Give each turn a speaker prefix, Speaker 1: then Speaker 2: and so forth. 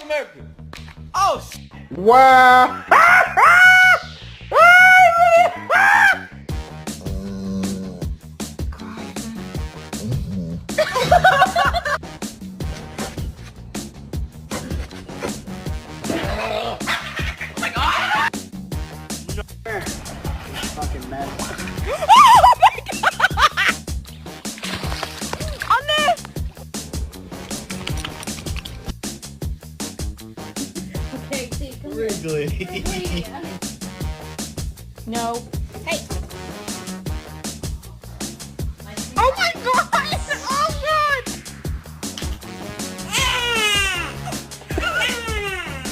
Speaker 1: American. Oh,
Speaker 2: Wow.
Speaker 3: Fucking mess.
Speaker 4: Okay, see, come here.
Speaker 1: Wrigley.
Speaker 4: Wait. No.